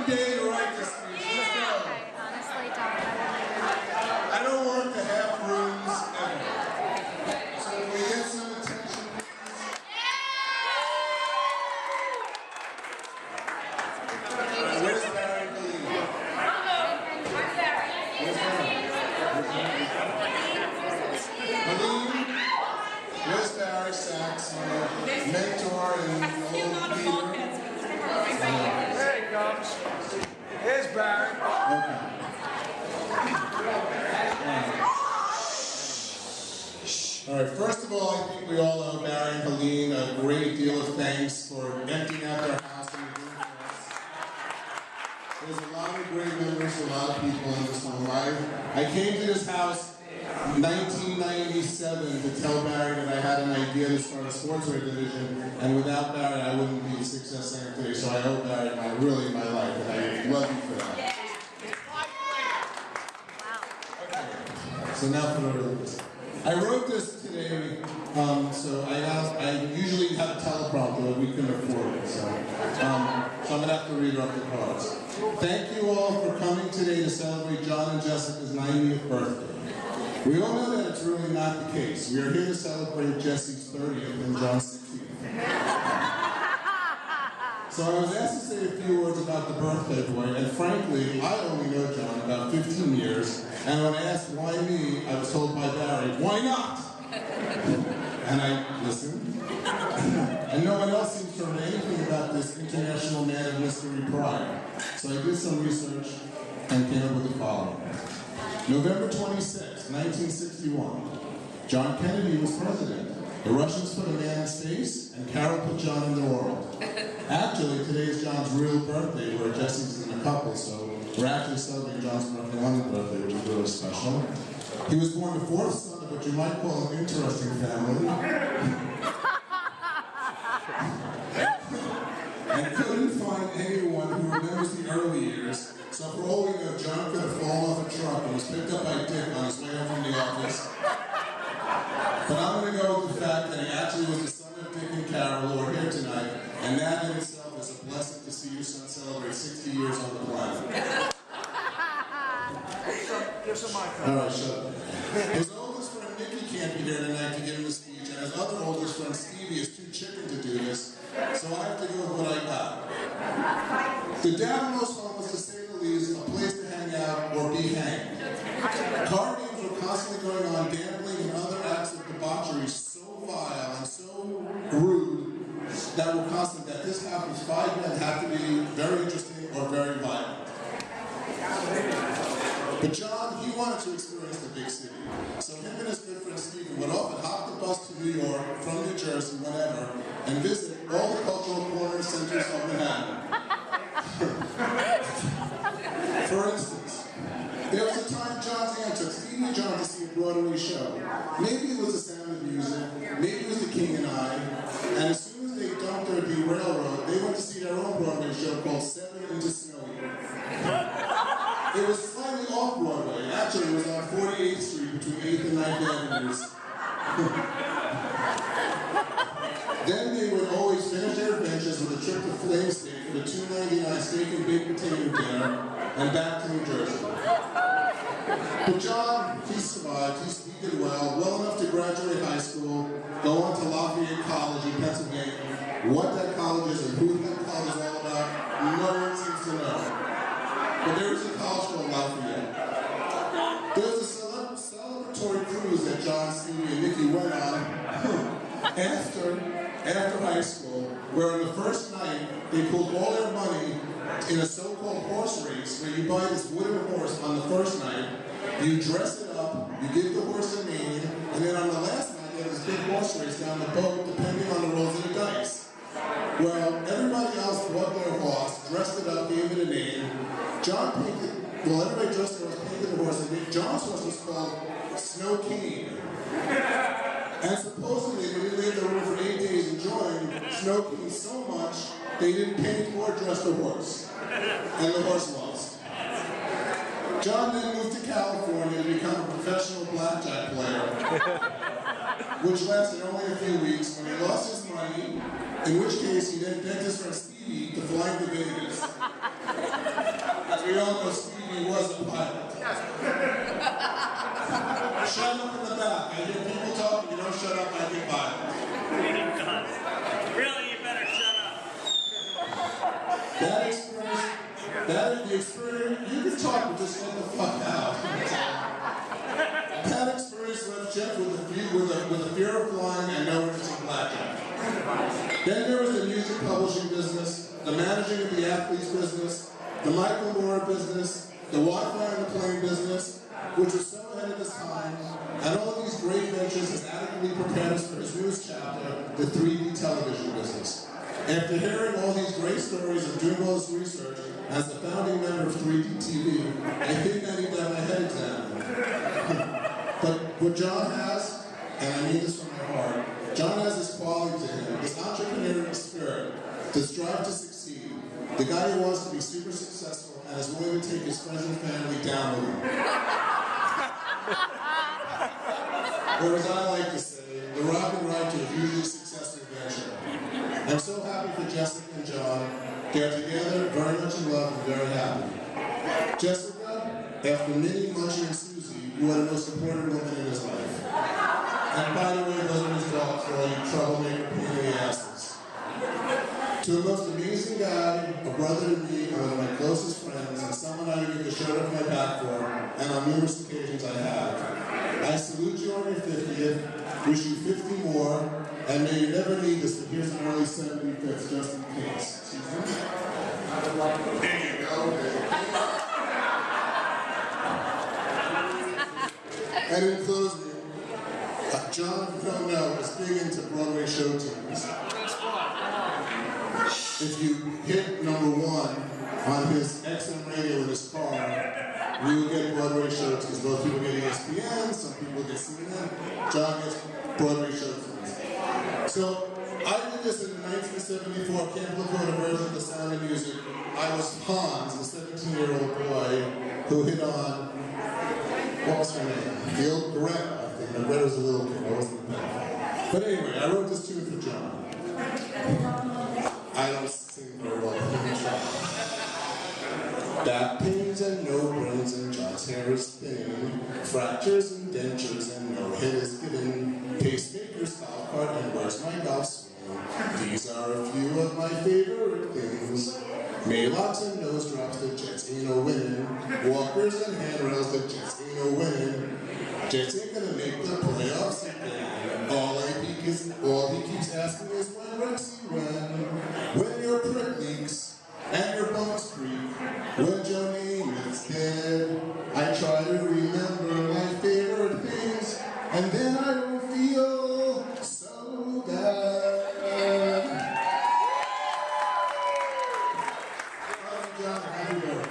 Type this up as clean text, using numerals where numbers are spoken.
day to write this speech. Let's go. I honestly don't know. I don't work the half rooms ever. So can we get some attention, please? Where's Barry Lee? Where's Barry? Helene? Where's Barry Sachs, mentor and old leader? There he comes. Here's Barry. Okay. All right, first of all, I think we all owe Barry and Helene a great deal of thanks for emptying out their house and doing for us. There's a lot of great memories, a lot of people in this home. I came to this house in 1997 to tell Barry that I had an idea to start a sportswear division, and without Barry, I wouldn't be the success I am today. So I owe Barry my life, and I love you for that. Okay. So now for the release. I wrote this today, so I usually have a teleprompter, but we couldn't afford it, so I'm going to have to read off the cards. Thank you all for coming today to celebrate John and Jessica's 90th birthday. We all know that it's really not the case. We are here to celebrate Jesse's 30th and John's 60th. So I was asked to say a few words about the birthday boy, and frankly, I only know John about 15 years, and when asked why me, I was told by Barry, why not? And I listened. And no one else seems to know anything about this international man of mystery prior. So I did some research and came up with the following. November 26, 1961, John Kennedy was president. The Russians put a man in space, and Carol put John in the world. Actually, today is John's real birthday, where Jesse's in a couple, so we're actually celebrating John's birthday on his birthday, which is really special. He was born the fourth son of what you might call an interesting family. And couldn't find anyone who remembers the early years, so for all we know, John could have fallen off a truck and was picked up by Dick on his way home from the office. But I'm going to go with the fact that he actually was the son of Dick and Carol, who are here tonight, and that in itself is a blessing to see your son celebrate 60 years on the planet. Give some mic. All right, shut up. His oldest friend Nicky can't be here tonight to give him the speech, and his other oldest friend Stevie is too chicken to do this, so I have to go with what I got. The downmost home was, to say the least, a place to hang out or be hanged. Card games were constantly going on, gambling and other acts of debauchery so vile and so rude that were constant that this happens 5 men have to be very interesting or very violent. But John, he wanted to experience the big city. So him and his good friend Stephen would often hop the bus to New York, from New Jersey, whenever, and visit all the cultural corner centers of Manhattan. For instance, there was a time John's aunt took Stevie and John to see a Broadway show. Maybe it was The Sound of Music, maybe it was The King and I, and as soon as they dumped their railroad, they went to see their own Broadway show called 7 into Snowy. It was slightly off Broadway. Actually, it was on 48th Street between 8th and 9th Avenues. Then they would always finish their adventures with a trip to Flame Steak for the $2.99 steak and baked potato dinner, and back to New Jersey. But John, he survived. He did well enough to graduate high school, go on to Lafayette College in Pennsylvania. What that college is and who that college is all about, no one seems to know. But there is a college called Lafayette. There was a celebratory cruise that John, Stevie, and Nicky went on after high school, where on the first night, they pulled all their money in a so-called horse race, where you buy this wooden horse on the first night, you dress it up, you give the horse a name, and then on the last night, they have this big horse race down the boat, depending on the rolls of the dice. Well, everybody else bought their horse, dressed it up, gave it a name. John painted, well, everybody dressed their horse, painted the horse, and John's horse was called Snow King. And supposedly, when they lived the room for 8 days enjoying Snow King so much, they didn't paint or dress the horse. And the horse lost. John then moved to California to become a professional blackjack player, which lasted only a few weeks when he lost his money, in which case he then begged his friend Stevie to fly to Vegas. we all know Stevie was a pilot. Shut up in the back. I hear people talking. You don't shut up, I get violent. Really, you better shut up. That experience, you can talk, but just get the fuck out. That experience left Jeff with a fear of flying and no interest in blackjack. Then there was the music publishing business, the managing of the athletes business, the Michael Moore business, the Wi-Fi and the plane business, which was so ahead of his time, and all of these great ventures has adequately prepared us for his newest chapter, the 3D television business. After hearing all these great stories and doing all this research, as the founding member of 3D TV, I think I need to have my head examined. But what John has, and I mean this from my heart, John has this quality to him, this entrepreneurial spirit, to strive to succeed. The guy who wants to be super successful and is willing to take his friends and family down with him. Or as I like to say, the rock and ride to a hugely successful venture. I'm so happy for Jessica and John. They're together, very much in love, and very happy. Jessica, after Minnie, Munchie, and Susie, you are the most important woman in his life. And by the way, those are his dogs for all you troublemaker pain in the asses. To the most amazing guy, a brother to me, and one of my closest friends, and someone I would give the shirt off my back for, and on numerous occasions I have. I salute you on your 50th, wish you 50 more, and may you never need this, but here's an early 75th, just in case. There you go. And in closing, John, if you don't know, is big into Broadway show tunes. If you hit #1 on his XM radio in his car, you will get Broadway show tunes. Both people get ESPN, some people get CNN. John gets Broadway show tunes. So I did this in 1974 camcorder version of The Sound of Music. I was Hans, a 17-year-old boy who hit on, what was her name? The old Greta, I think. Greta was a little kid, I wasn't a pedophile. But anyway, I wrote this tune for John. I don't sing very well, but let me try. Back pains and no brains and John's hair is thin. Fractures and dentures and no head is given. Pacemaker's golf cart and where's my golf swing? These are a few of my favorite things. Maylocks and nose drops, the Jets ain't no winning. Walkers and handrails, the Jets ain't no winning. Jets ain't gonna make the playoffs again. All he keeps asking is when, Rexy, when your prick leaks and your bones creak, when Joe Namath's dead, I try to remember my favorite things, and then I don't feel so bad. John, happy birthday.